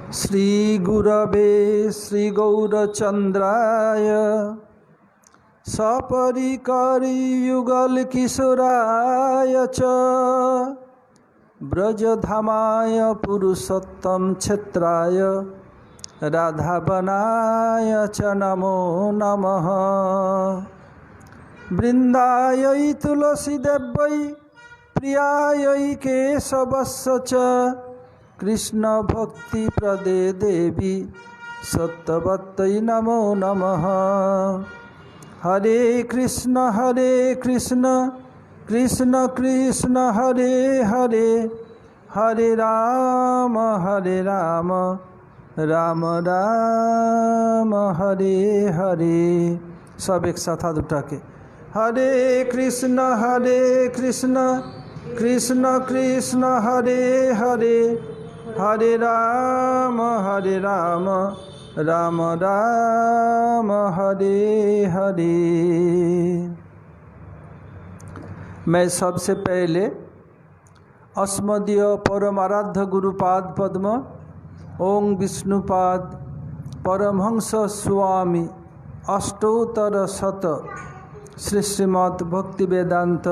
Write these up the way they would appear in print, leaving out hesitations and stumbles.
श्री गुरवे श्री गौरचंद्राय सपरिकरी युगल किशोराय च ब्रजधामाय पुरुषोत्तम क्षेत्राय राधावनाय च नमो नमः। वृंदायै तुलसीदेव्यै प्रियायै केशवस्य च कृष्ण भक्ति प्रदे देवी सत्यवत्यै नमो नमः। हरे कृष्ण कृष्ण कृष्ण हरे हरे, हरे राम राम राम हरे हरे। सब एक साथ हाथ उठा के हरे कृष्ण कृष्ण कृष्ण हरे हरे, हरे राम राम राम हरे हरे। मैं सबसे पहले अस्मदीय परमाराध्य गुरुपाद पद्म ओं विष्णुपाद परमहंस स्वामी अष्टोत्तर शत श्री श्रीमद् भक्ति वेदांत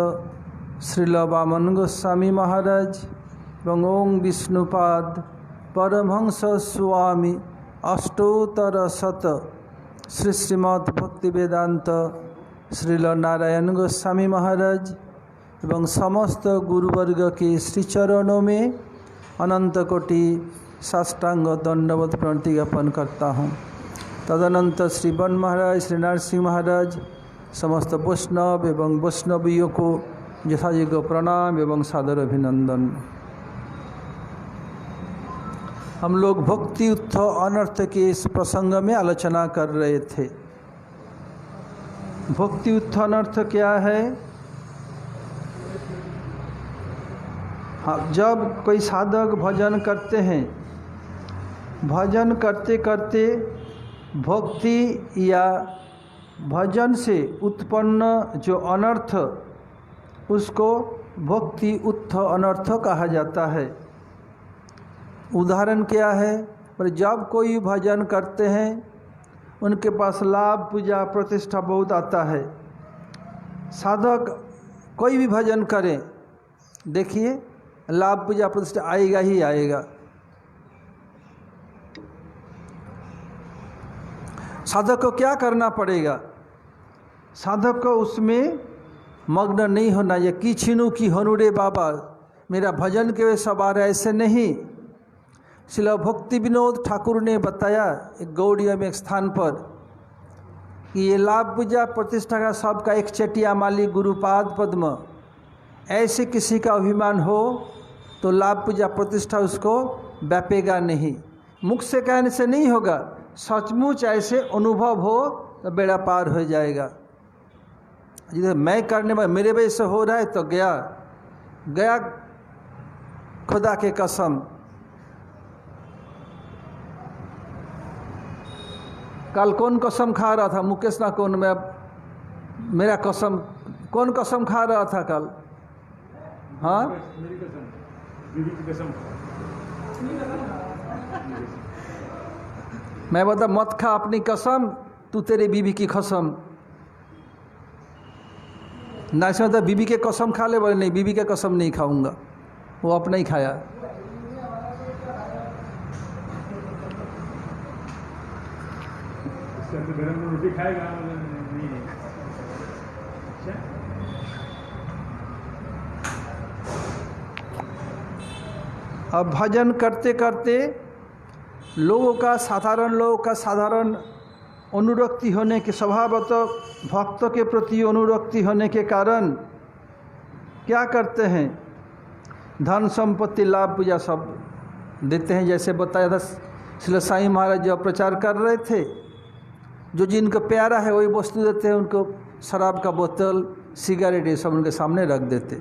श्रील वामन गोस्वामी महाराज एवं ओं विष्णुपाद परमहंस स्वामी अष्टोत्तर शत श्री श्रीमद् भक्ति वेदांत श्रील नारायण गोस्वामी महाराज एवं समस्त गुरुवर्ग के श्रीचरणों में अनंत कोटि साष्टांग दंडवत प्रणति ज्ञापन करता हूँ। तदनंतर श्री वन महाराज, श्री नरसिंह महाराज, समस्त वैष्णव एवं वैष्णवियों को यथायोग्य प्रणाम एवं सादर अभिनंदन। हम लोग भक्ति उत्थान अनर्थ के इस प्रसंग में आलोचना कर रहे थे। भक्ति उत्थान अनर्थ क्या है? हाँ, जब कोई साधक भजन करते हैं, भजन करते करते भक्ति या भजन से उत्पन्न जो अनर्थ, उसको भक्ति उत्थ अनर्थ कहा जाता है। उदाहरण क्या है? पर जब कोई भजन करते हैं उनके पास लाभ पूजा प्रतिष्ठा बहुत आता है। साधक कोई भी भजन करें, देखिए लाभ पूजा प्रतिष्ठा आएगा ही आएगा। साधक को क्या करना पड़ेगा? साधक को उसमें मग्न नहीं होना। ये किछिनु की हनु रे बाबा, मेरा भजन के वे सवार ऐसे नहीं। श्रील भक्ति विनोद ठाकुर ने बताया एक गौड़िया में एक स्थान पर कि ये लाभ पूजा प्रतिष्ठा का सबका एक चटिया माली गुरुपाद पद्म, ऐसे किसी का अभिमान हो तो लाभ पूजा प्रतिष्ठा उसको व्यापेगा नहीं। मुख से कहने से नहीं होगा, सचमुच ऐसे अनुभव हो तो बेड़ा पार हो जाएगा। जिधर मैं करने में मेरे वजह से हो रहा है तो गया खुदा के कसम। कल कौन कसम खा रहा था? मुकेश ना कौन, मैं मेरा कसम, कौन कसम खा रहा था कल? हाँ, मेरी कसम, बीवी की कसम। मैं बता मत खा अपनी कसम, तू तेरे बीवी की कसम। ना इसमें तो बीवी के कसम खा ले, बोले नहीं बीवी के कसम नहीं खाऊंगा, वो अपना ही खाया। रोटी खाएगा नहीं। अब भजन करते करते लोगों का साधारण अनुरक्ति होने के, स्वभावतः भक्त के प्रति अनुरक्ति होने के कारण क्या करते हैं? धन संपत्ति लाभ पूजा सब देते हैं। जैसे बताया था श्री साईं महाराज जो प्रचार कर रहे थे, जो जिनको प्यारा है वही वस्तु देते हैं। उनको शराब का बोतल, सिगरेट, ये सब उनके सामने रख देते।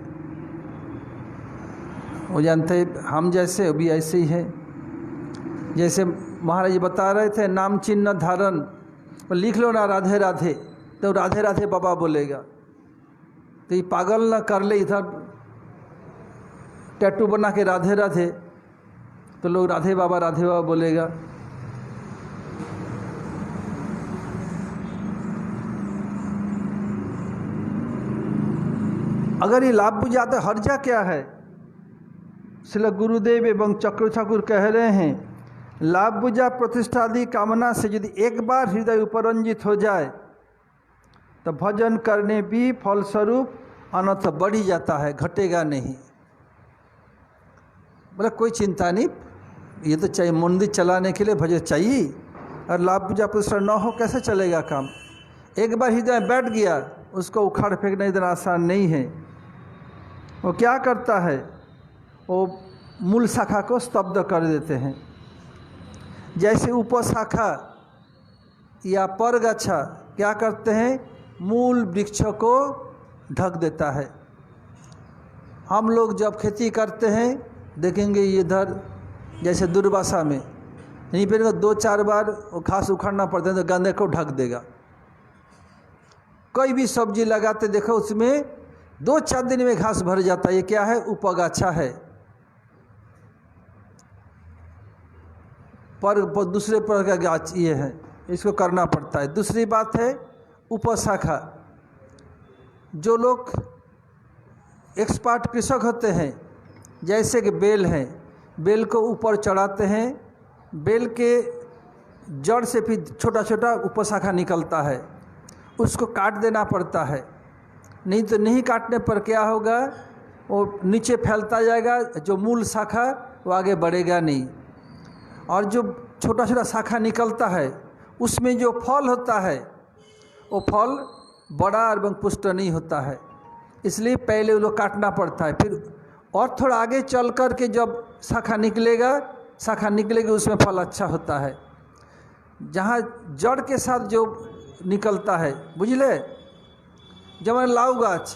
वो जानते हम जैसे भी ऐसे ही हैं। जैसे महाराज जी बता रहे थे, नाम चिन्ह धारण लिख लो ना राधे राधे, तो राधे राधे बाबा बोलेगा। तो ये पागल ना कर ले, इधर टैटू बना के राधे राधे, तो लोग राधे बाबा बोलेगा। अगर ये लाभ पूजा तो हर्जा क्या है? श्री गुरुदेव एवं चक्र ठाकुर कह रहे हैं, लाभ पूजा प्रतिष्ठा आदि कामना से यदि एक बार हृदय उपरंजित हो जाए तो भजन करने भी फलस्वरूप अनर्थ बढ़ ही जाता है, घटेगा नहीं। बोला कोई चिंता नहीं, ये तो चाहिए, मंदिर चलाने के लिए भजन चाहिए, और लाभ पूजा प्रतिष्ठा न हो कैसे चलेगा काम? एक बार हृदय बैठ गया, उसको उखाड़ फेंकना इतना आसान नहीं है। वो क्या करता है, वो मूल शाखा को स्तब्ध कर देते हैं। जैसे उपशाखा या परगच्छा क्या करते हैं, मूल वृक्ष को ढक देता है। हम लोग जब खेती करते हैं देखेंगे इधर जैसे दुर्वासा में नहीं फिर 2-4 बार वो घास उखाड़ना पड़ता है तो गंदे को ढक देगा। कोई भी सब्जी लगाते देखो उसमें 2-4 दिन में घास भर जाता है। ये क्या है, उपगाछा है। पर दूसरे पर का गाछ ये है, इसको करना पड़ता है। दूसरी बात है उपशाखा। जो लोग एक्सपर्ट कृषक होते हैं, जैसे कि बेल हैं, बेल को ऊपर चढ़ाते हैं, बेल के जड़ से फिर छोटा छोटा उपशाखा निकलता है, उसको काट देना पड़ता है। नहीं तो नहीं काटने पर क्या होगा, वो नीचे फैलता जाएगा, जो मूल शाखा वो आगे बढ़ेगा नहीं। और जो छोटा छोटा शाखा निकलता है उसमें जो फल होता है वो फल बड़ा एवं पुष्ट नहीं होता है, इसलिए पहले वो लोग काटना पड़ता है। फिर और थोड़ा आगे चल कर के जब शाखा निकलेगी उसमें फल अच्छा होता है। जहाँ जड़ के साथ जो निकलता है, बुझले, যেমন লাউ গাছ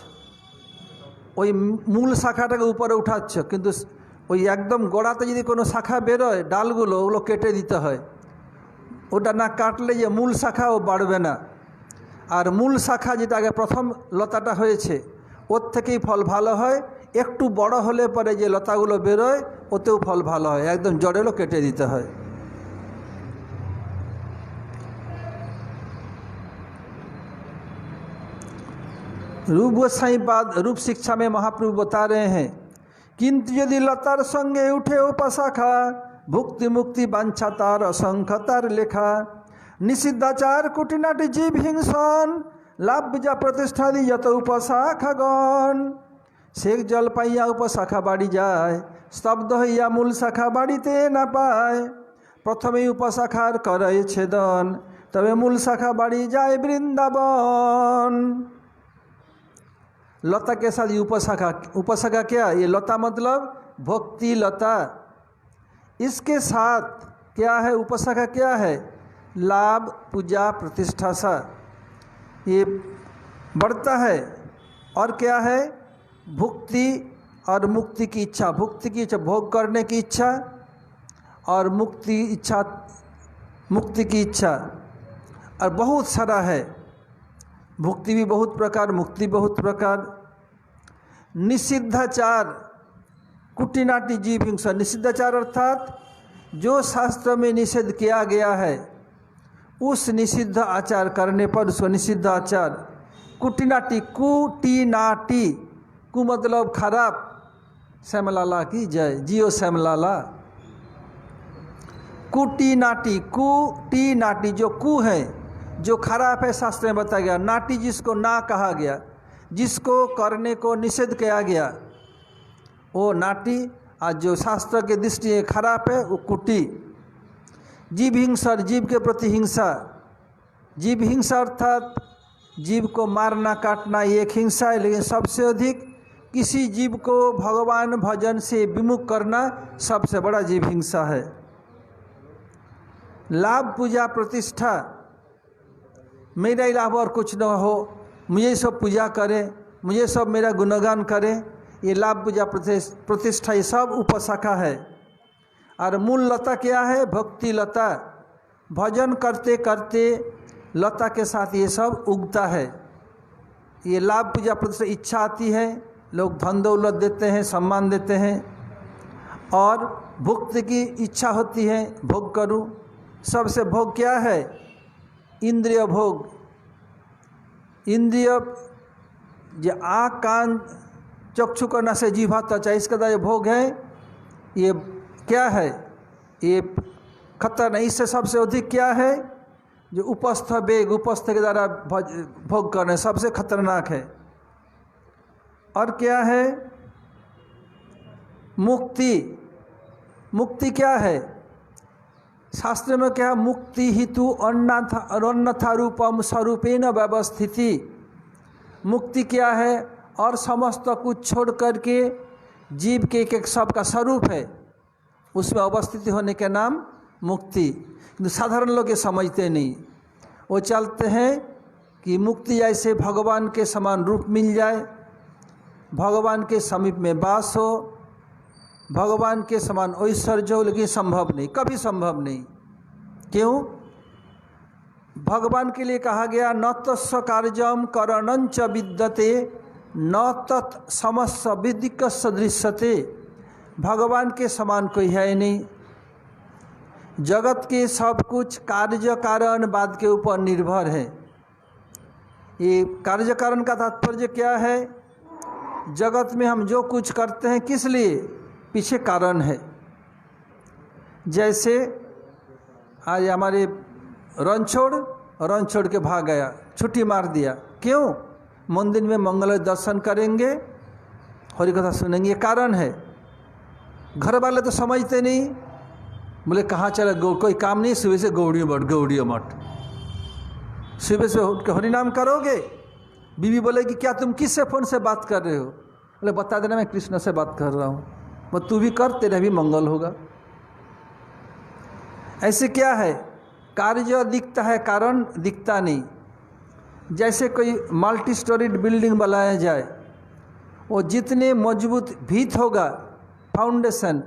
ওই মূল শাখাটাকে উপরে উঠাচ্ছ, কিন্তু ওই একদম গোড়াতে যদি কোনো শাখা বেরোয় ডালগুলো ওগুলো কেটে দিতে হয়। ওটা না কাটলে যে মূল শাখা ও বাড়বে না। আর মূল শাখা যেটা আগে প্রথম লতাটা হয়েছে ওর থেকেই ফল ভালো হয়। একটু বড় হলে পরে যে লতাগুলো বেরোয় ওতেও ফল ভালো হয়, একদম জড়েরও কেটে দিতে হয়। रूप गोसाई बाद रूप शिक्षा में महाप्रभु बता रहे हैं, किंतु यदि लतार संगे उठे उपशाखा भुक्ति मुक्ति बांछा तार असंख्य तार लेखा निषिद्धाचार कुटिनाटी जीव हिंसन लाभ बीजा प्रतिष्ठा दी यत उपशाखा गण शेख जल पाइया उपशाखा बाड़ी जाए स्तब्ध हइया मूल शाखा बाड़ीते ना पाए प्रथमे उपशाखार करे छेदन तबे मूल शाखा बाड़ी जाए वृंदावन। लता के साथ उपशाखा क्या, ये लता मतलब भक्ति लता, इसके साथ क्या है उपशाखा क्या है, लाभ पूजा प्रतिष्ठा सा ये बढ़ता है। और क्या है, भुक्ति और मुक्ति की इच्छा, भुक्ति की इच्छा भोग करने की इच्छा और मुक्ति की इच्छा, और बहुत सारा है। भुक्ति भी बहुत प्रकार, मुक्ति बहुत प्रकार। निषिद्धाचार कुटिनाटी जीव हिंसा, निषिद्धाचार अर्थात जो शास्त्र में निषेध किया गया है उस निषिद्ध आचार करने पर उसको निषिद्ध आचार। कुटिनाटी, कुटिनाटी, कु मतलब खराब, श्यामलाला की जय, जियो श्यामलाला। कुटिनाटी, कुटिनाटी जो कु है जो खराब है, शास्त्र में बताया गया। नाटी जिसको ना कहा गया, जिसको करने को निषेध किया गया वो नाटी, आज जो शास्त्र के दृष्टि खराब है वो कुटी। जीव हिंसा, जीव के प्रति हिंसा, जीव हिंसा अर्थात जीव को मारना काटना ये एक हिंसा है, लेकिन सबसे अधिक किसी जीव को भगवान भजन से विमुख करना सबसे बड़ा जीव हिंसा है। लाभ पूजा प्रतिष्ठा, मेरा इलावा और कुछ न हो, मुझे सब पूजा करें, मुझे सब मेरा गुणगान करें, ये लाभ पूजा प्रतिष्ठा ये सब उपशाखा है। और मूल लता क्या है, भक्ति लता। भजन करते करते लता के साथ ये सब उगता है। ये लाभ पूजा प्रतिष्ठा इच्छा आती है, लोग धन दौलत देते हैं, सम्मान देते हैं, और भुक्त की इच्छा होती है, भोग करूं। सबसे भोग क्या है? इंद्रिय भोग। इंद्रिय जो आँख कान चक्षु करना से जीवा त्वचा, इसका जो भोग है ये क्या है? ये खतरनाक। इससे सबसे अधिक क्या है? जो उपस्थ वेग, उपस्थ के द्वारा भोग करना सबसे खतरनाक है। और क्या है? मुक्ति। मुक्ति क्या है? शास्त्र में क्या? मुक्ति हेतु अन्यथा रूपम स्वरूपेण व्यवस्थिति। मुक्ति क्या है? और समस्त कुछ छोड़ करके जीव के एक सबका स्वरूप है, उसमें अवस्थिति होने के नाम मुक्ति। किंतु साधारण लोग ये समझते नहीं। वो चलते हैं कि मुक्ति जैसे भगवान के समान रूप मिल जाए, भगवान के समीप में वास हो, भगवान के समान ऐश्वर्य हो, लेकिन संभव नहीं, कभी संभव नहीं। क्यों? भगवान के लिए कहा गया न तस्य कार्यम करणंच विद्यते न तत् समस्त विदिक सदृश्यते। भगवान के समान कोई है ही नहीं। जगत के सब कुछ कार्य कारण बाद के ऊपर निर्भर है। ये कार्य कारण का तात्पर्य क्या है? जगत में हम जो कुछ करते हैं किस लिए? पीछे कारण है। जैसे आज हमारे रण छोड़ के भाग गया, छुट्टी मार दिया। क्यों? मंदिर में मंगल दर्शन करेंगे, हरि कथा सुनेंगे, ये कारण है। घर वाले तो समझते नहीं, बोले कहाँ चले, कोई काम नहीं, सुबह से गौड़ी मठ, सुबह से उठ के हरि नाम करोगे। बीवी बोलेगी क्या तुम किससे फ़ोन से बात कर रहे हो? बोले बता देना मैं कृष्ण से बात कर रहा हूँ। वो तू भी कर, तेरा भी मंगल होगा। ऐसे क्या है? कार्य दिखता है, कारण दिखता नहीं। जैसे कोई मल्टी स्टोरीड बिल्डिंग बनाया जाए, वो जितने मजबूत भीत होगा, फाउंडेशन,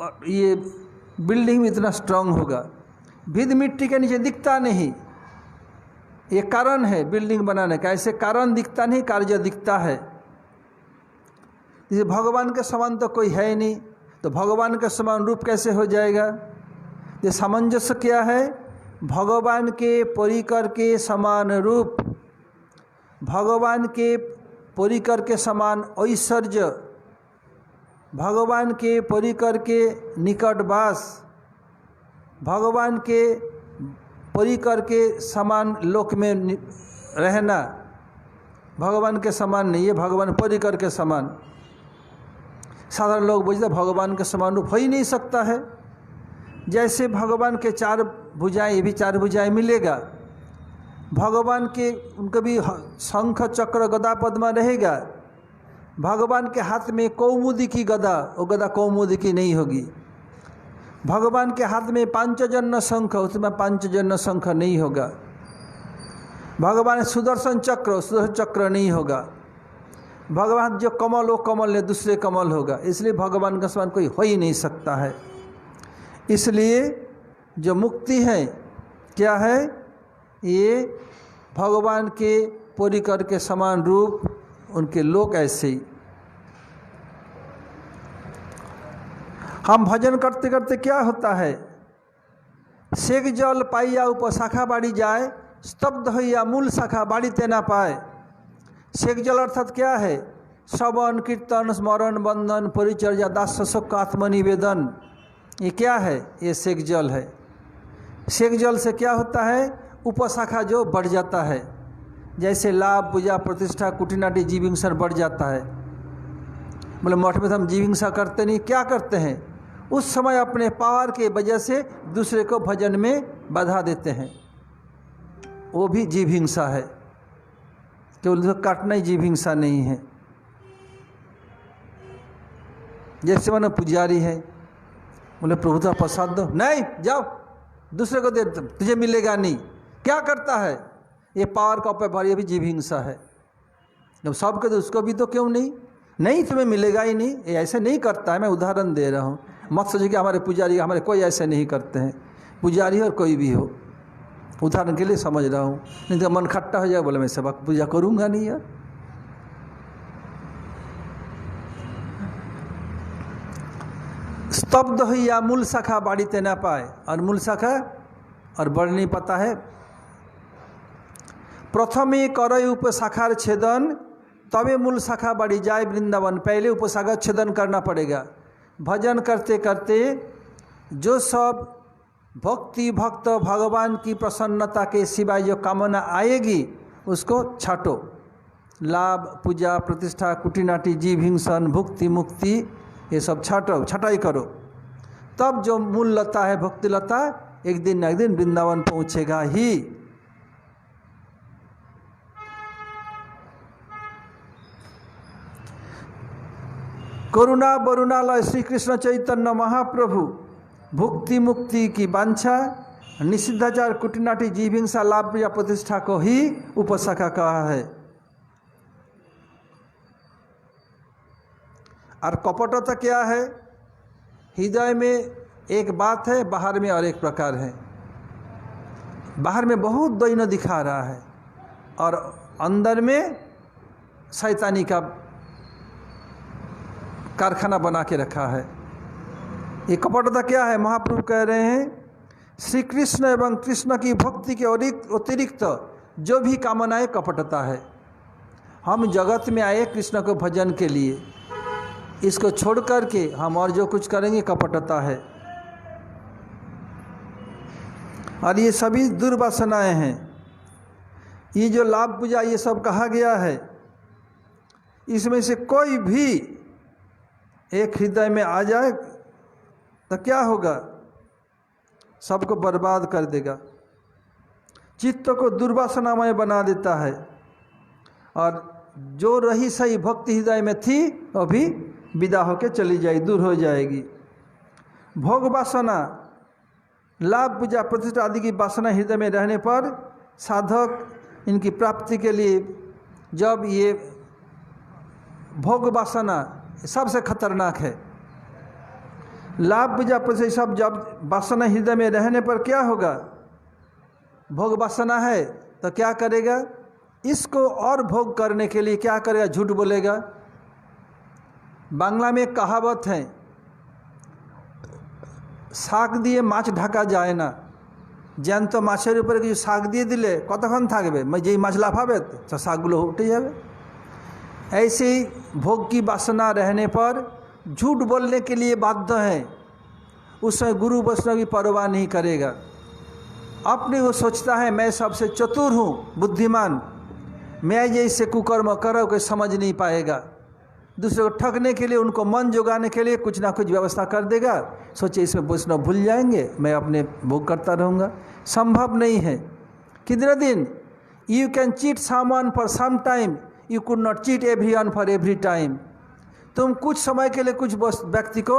और ये बिल्डिंग इतना स्ट्रांग होगा। भीत मिट्टी के नीचे दिखता नहीं, ये कारण है बिल्डिंग बनाने का। ऐसे कारण दिखता नहीं, कार्य दिखता है। जैसे भगवान के समान तो कोई है ही नहीं, तो भगवान के समान रूप कैसे हो जाएगा? ये सामंजस्य क्या है? भगवान के परिकर के समान रूप, भगवान के परिकर के समान ऐश्वर्य, भगवान के परिकर के निकटवास, भगवान के परिकर के समान लोक में रहना। भगवान के समान नहीं है, भगवान परिकर के समान। साधारण लोग बोलते भगवान के समान रूप हो ही नहीं सकता है। जैसे भगवान के चार भुजाएं, ये भी चार भुजाएं मिलेगा। भगवान के उनका भी शंख चक्र गदा पद्मा रहेगा। भगवान के हाथ में कौमुदी की गदा, वो गदा कौमुदी की नहीं होगी। भगवान के हाथ में पांचजन्य शंख, उसमें पांचजन्य शंख नहीं होगा। भगवान सुदर्शन चक्र नहीं होगा। भगवान जो कमल, वो कमल है, दूसरे कमल होगा। इसलिए भगवान का समान कोई हो ही नहीं सकता है। इसलिए जो मुक्ति है क्या है? ये भगवान के परिकर के समान रूप, उनके लोक ऐसे ही। हम भजन करते करते क्या होता है? सेक जल पाइया ऊपर शाखा बाड़ी जाए, स्तब्ध होइया मूल शाखा बाड़ी तेना पाए। सेक जल अर्थात क्या है? श्रवण कीर्तन स्मरण बंधन परिचर्या दास्य शोक आत्मनिवेदन। ये क्या है? ये सेक जल है। सेक जल से क्या होता है? उपशाखा जो बढ़ जाता है। जैसे लाभ पूजा प्रतिष्ठा कुटिनाटी जीविंसन बढ़ जाता है। बोले मठ में तो हम जीविंसा करते नहीं, क्या करते हैं? उस समय अपने पावर के वजह से दूसरे को भजन में बाधा देते हैं, वो भी जीव हिंसा है। केवल काटना ही जीव हिंसा नहीं है। जैसे मानो पुजारी है, बोले प्रभुता प्रसाद दो, नहीं जाओ दूसरे को दे, तुझे मिलेगा नहीं। क्या करता है? ये पावर का उपयोग, ये भी जीव हिंसा है। जब सबके तो उसको भी तो क्यों नहीं तुम्हें मिलेगा ही नहीं। ये ऐसे नहीं करता है। मैं उदाहरण दे रहा हूँ, मत सोचिए कि हमारे पुजारी, हमारे कोई ऐसे नहीं करते हैं। पुजारी और कोई भी हो, उदाहरण के लिए समझ रहा हूँ। नहीं तो मन खट्टा हो जाए, बोले मैं सब पूजा करूँगा नहीं यार। स्तब्ध हुई या मूल शाखा बाड़ीते ना पाए, और मूल शाखा और बढ़ नहीं पाता है। प्रथमे करई उपशाखार छेदन, तबे मूल शाखा बढ़ी जाए वृंदावन। पहले उपशाखा छेदन करना पड़ेगा। भजन करते करते जो सब भक्ति भक्त भगवान की प्रसन्नता के सिवाय जो कामना आएगी उसको छाटो। लाभ, पूजा, प्रतिष्ठा, कुटिनाटी, जीव हिंसन, भुक्ति, मुक्ति, ये सब छाटो, छटाई करो। तब जो मूल लता है भक्ति लता, एक दिन न एक दिन वृंदावन पहुँचेगा ही। करुणा बरुणालय श्री कृष्ण चैतन्य महाप्रभु भुक्ति मुक्ति की वांछा, निषिद्धाचार, कुटिनाटी, जीव हिंसा, लाभ या प्रतिष्ठा को ही उपशाखा कहा है। और कपटता क्या है? हृदय में एक बात है, बाहर में और एक प्रकार है। बाहर में बहुत दैन्य दिखा रहा है और अंदर में शैतानी का कारखाना बना के रखा है। ये कपटता क्या है? महाप्रभु कह रहे हैं श्री कृष्ण एवं कृष्ण की भक्ति के अतिरिक्त जो भी कामनाएं कपटता है। हम जगत में आए कृष्ण को भजन के लिए, इसको छोड़ करके हम और जो कुछ करेंगे कपटता है। और ये सभी दुर्वासनाएं हैं। ये जो लाभ पूजा ये सब कहा गया है, इसमें से कोई भी एक हृदय में आ जाए तो क्या होगा? सबको बर्बाद कर देगा, चित्त को दुर्वासनामय बना देता है। और जो रही सही भक्ति हृदय में थी वो भी विदा होकर चली जाएगी, दूर हो जाएगी। भोग वासना, लाभ पूजा प्रतिष्ठा आदि की वासना हृदय में रहने पर साधक इनकी प्राप्ति के लिए, जब ये भोग वासना सबसे खतरनाक है, लाभ पूजा प्रतिष्ठा सब जब वासना हृदय में रहने पर क्या होगा? भोग वासना है तो क्या करेगा? इसको और भोग करने के लिए क्या करेगा? झूठ बोलेगा। बांग्ला में कहावत है, শাক দিয়ে মাছ ঢাকা যায় না। জ্যান্ত মাছের উপরে কিছু শাক দিয়ে দিলে কতক্ষণ থাকবে? যেই মাছ লাফাবে তো শাকগুলো উঠে যাবে। ऐसे ही भोग की वासना रहने पर झूठ बोलने के लिए बाध्य है। उसमें गुरु वैष्णव की परवाह नहीं करेगा। अपने वो सोचता है मैं सबसे चतुर हूँ, बुद्धिमान, मैं जैसे कुकर्म करो कोई समझ नहीं पाएगा। दूसरे को ठगने के लिए, उनको मन जुगाने के लिए कुछ ना कुछ व्यवस्था कर देगा। सोचे इसमें वैष्णव भूल जाएंगे, मैं अपने भोग करता रहूँगा। संभव नहीं है। कितने दिन? You can cheat someone for some time, you could not cheat everyone for every time. तुम कुछ समय के लिए कुछ व्यक्ति को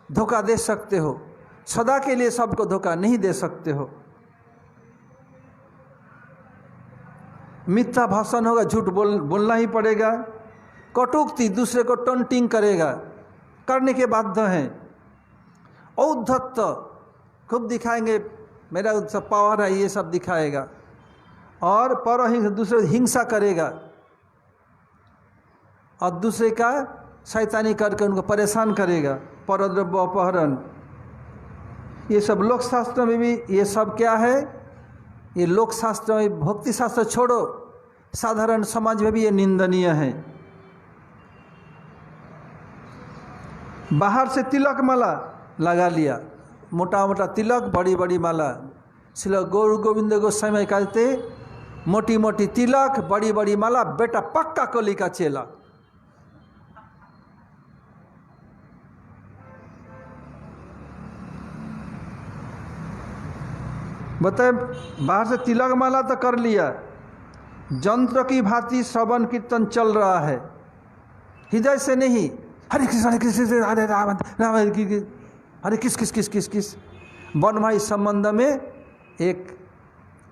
धोखा दे सकते हो, सदा के लिए सबको धोखा नहीं दे सकते हो। मिथ्या भाषण होगा, झूठ बोलना ही पड़ेगा। कटुक्ति, दूसरे को टॉन्टिंग करेगा, करने के बाध्य हैं। औद्धत्य खूब दिखाएंगे, मेरा सब पावर है, ये सब दिखाएगा। और परहिंसा, दूसरे हिंसा करेगा और दूसरे का शैतानी करके उनको परेशान करेगा। परद्रव्य अपहरण, ये सब लोक शास्त्र में भी ये सब क्या है? ये लोक शास्त्र में, भक्ति शास्त्र छोड़ो, साधारण समाज में भी ये निंदनीय है। बाहर से तिलक माला लगा लिया, मोटा मोटा तिलक, बड़ी बड़ी माला। श्री गौर गोविंद गोस्वामी कहते मोटी मोटी तिलक, बड़ी बड़ी माला, बेटा पक्का कली का चेला। बताए बाहर से तिलक माला तो कर लिया, जंत्र की भांति श्रवण कीर्तन चल रहा है, हृदय से नहीं। हरे कृष्ण हरे राम राम हरे किस किस किस किस किस। वन भाई संबंध में एक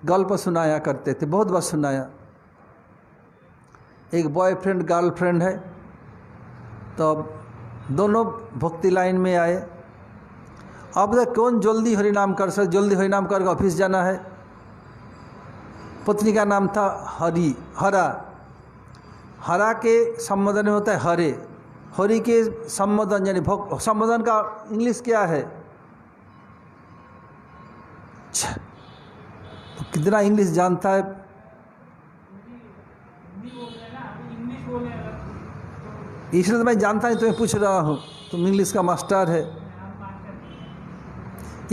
गल्प सुनाया करते थे, बहुत बार सुनाया। एक बॉयफ्रेंड गर्लफ्रेंड है, तो दोनों भक्ति लाइन में आए। अब तक कौन जल्दी हरिनाम कर सकते? जल्दी हरिनाम करके ऑफिस जाना है। पत्नी का नाम था हरा। हरा के संबोधन में होता है हरे, हरि के संबोधन यानी संबोधन का इंग्लिश क्या है? तो कितना इंग्लिश जानता है? इसलिए तो मैं जानता नहीं, तुम्हें पूछ रहा हूँ, तुम इंग्लिश का मास्टर है।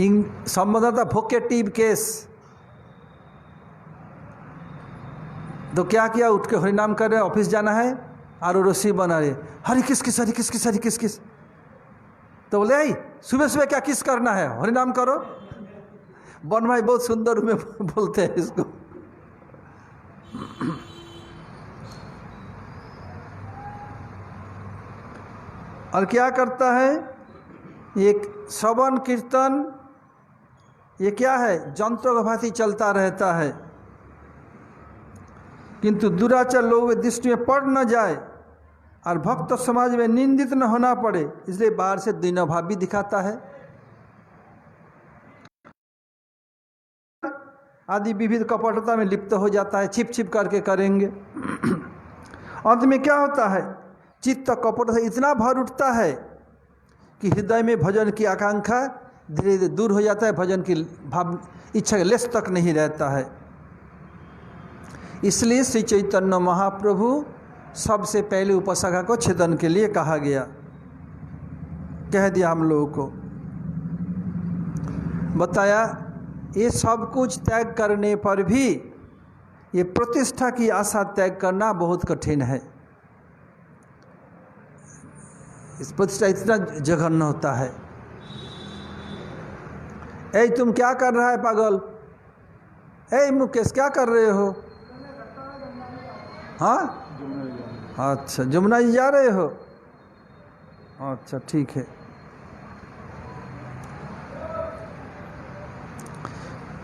संबोधन था वोकेटिव केस। तो क्या किया? उठ के हरिनाम कर रहे, ऑफिस जाना है और रस्सी बना रहे, हरि किस किस हरि किस किस हरि किस किस। तो बोले आई सुबह सुबह क्या किस करना है, हरिनाम करो। बन भाई बहुत सुंदर में बोलते हैं इसको। और क्या करता है? एक श्रवण कीर्तन, ये क्या है? जंत्र का भांति चलता रहता है, किंतु दुराचार लोगों की दृष्टि में पड़ न जाए और भक्त समाज में निंदित न होना पड़े, इसलिए बाहर से दीनभाव भी दिखाता है आदि विविध कपटता में लिप्त हो जाता है, छिप छिप करके करेंगे। अंत में क्या होता है? चित्त कपट से इतना भर उठता है कि हृदय में भजन की आकांक्षा धीरे धीरे दूर हो जाता है, भजन की भाव इच्छा के लेस तक नहीं रहता है। इसलिए श्री चैतन्य महाप्रभु सबसे पहले उपशाखा को छेदन के लिए कहा गया, कह दिया हम लोगों को, बताया ये सब कुछ त्याग करने पर भी ये प्रतिष्ठा की आशा त्याग करना बहुत कठिन है। इस प्रतिष्ठा इतना जघन्य होता है। ऐ तुम क्या कर रहा है पागल? ऐ मुकेश क्या कर रहे हो? हाँ अच्छा, जमुना जी जा रहे हो? अच्छा ठीक है।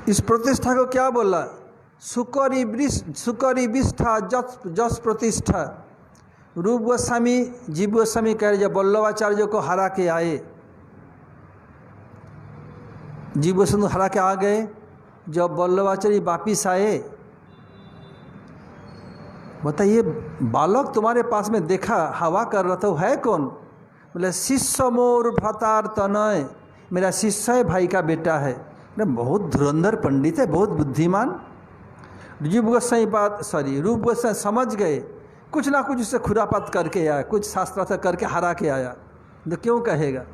इस प्रतिष्ठा को क्या बोला? सुकरी विष्ठा जस प्रतिष्ठा। रूप गोस्वामी जीव गोस्वामी कह रहे, जब वल्लभाचार्य को हरा के आए, जीव गोस्वामी हरा के आ गए, जब वल्लभाचार्य वापिस आए, बताइए बालक तुम्हारे पास में देखा हवा कर रहा था, वो है कौन? बोले शिष्य मोर भ्रातार तनय, मेरा शिष्य है, भाई का बेटा है। बहुत धुरंधर पंडित है, बहुत बुद्धिमान। रूप गोस्वामी समझ गए, कुछ ना कुछ उससे खुरापात करके आया, कुछ शास्त्रार्थ करके हरा के आया, तो क्यों कहेगा?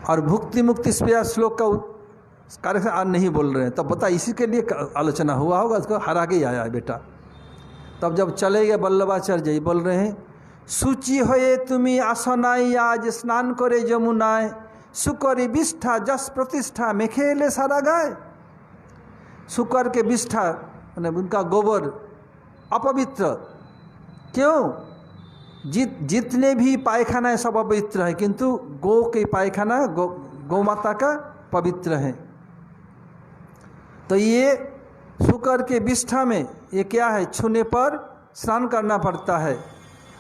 और भुक्ति मुक्ति श्लोक का कार्य से आज नहीं बोल रहे हैं, तब बता इसी के लिए आलोचना हुआ होगा, उसको हरा के ही आया बेटा। तब जब चले गए वल्लभाचार्य जी बोल रहे हैं, सूची होए तुम्हें आसनाई आज स्नान करे जमुनाय, सुकरी विष्ठा जस प्रतिष्ठा में खेले सारा गाय। सुकर के विष्ठा मैंने उनका गोबर अपवित्र, क्यों? जितने भी पायखाना है सब अपवित्र है, किंतु गौ के पायखाना गौ माता का पवित्र है। तो ये शुकर के विष्ठा में ये क्या है? छूने पर स्नान करना पड़ता है,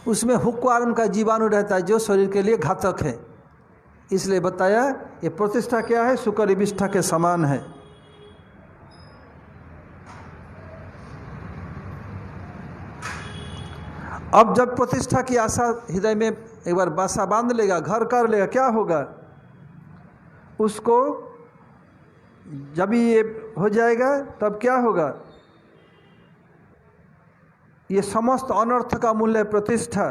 उसमें हुक्वार्म का जीवाणु रहता है जो शरीर के लिए घातक है। इसलिए बताया ये प्रतिष्ठा क्या है? शुकर विष्ठा के समान है। अब जब प्रतिष्ठा की आशा हृदय में एक बार बासा बांध लेगा, घर कर लेगा, क्या होगा? उसको जब ये हो जाएगा तब क्या होगा? ये समस्त अनर्थ का मूल्य है प्रतिष्ठा।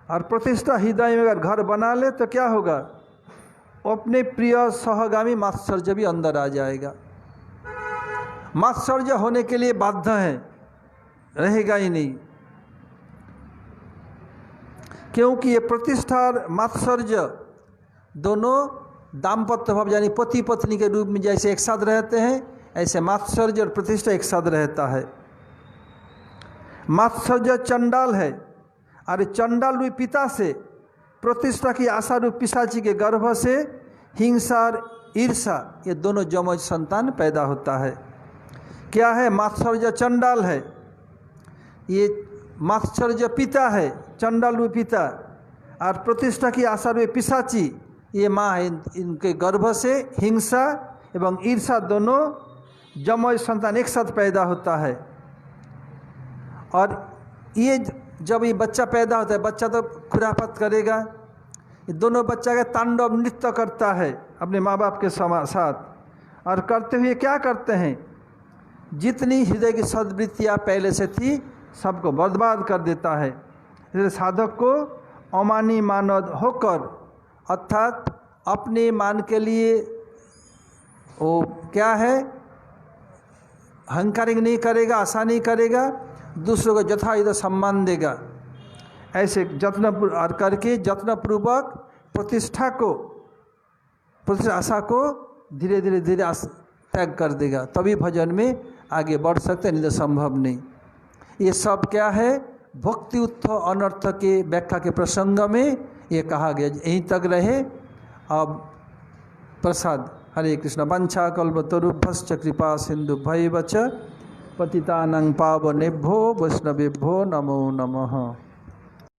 और प्रतिष्ठा हृदय में अगर घर बना ले तो क्या होगा? अपने प्रिय सहगामी मात्सर्य भी अंदर आ जाएगा। मात्सर्य होने के लिए बाध्य है, रहेगा ही नहीं, क्योंकि ये प्रतिष्ठा और मात्सर्य दोनों दाम्पत्य भाव यानी पति पत्नी के रूप में जैसे एक साथ रहते हैं, ऐसे मात्सर्य और प्रतिष्ठा एक साथ रहता है। मात्सर्य चंडाल है, और चंडाल रूपी पिता से प्रतिष्ठा की आशा रूप पिशाची के गर्भ से हिंसा और ईर्षा ये दोनों जमज संतान पैदा होता है। क्या है? मात्सर्य चंडाल है, ये मात्सर्य पिता है, चंडाल रूपी पिता, और प्रतिष्ठा की आशा रूपी पिशाची ये माँ है। इनके गर्भ से हिंसा एवं ईर्षा दोनों जमज संतान एक साथ पैदा होता है। और ये जब ये बच्चा पैदा होता है, बच्चा तो खुराफत करेगा, ये दोनों बच्चा का तांडव नृत्य करता है अपने माँ बाप के साथ, और करते हुए क्या करते हैं, जितनी हृदय की सद्वृत्तियाँ पहले से थी सबको बर्बाद कर देता है। इसलिए साधक को अमानी मानद होकर, अर्थात अपने मान के लिए वो क्या है, अहंकारिक नहीं करेगा, आशा नहीं करेगा, दूसरों को यथायथ सम्मान देगा। ऐसे जत्न करके जत्नपूर्वक प्रतिष्ठा आशा को धीरे धीरे त्याग कर देगा, तभी भजन में आगे बढ़ सकते, नहीं तो संभव नहीं। ये सब क्या है, भक्ति उत्थ अनर्थ के व्याख्या के प्रसंग में ये कहा गया। यहीं तक रहे। अब प्रसाद। हरे कृष्ण। वंशा कल्पतरुभ्यश्च कृपा सिन्धुभ्यैव च पतितानां पावनेभ्यो वैष्णवेभ्यो नमो नमः।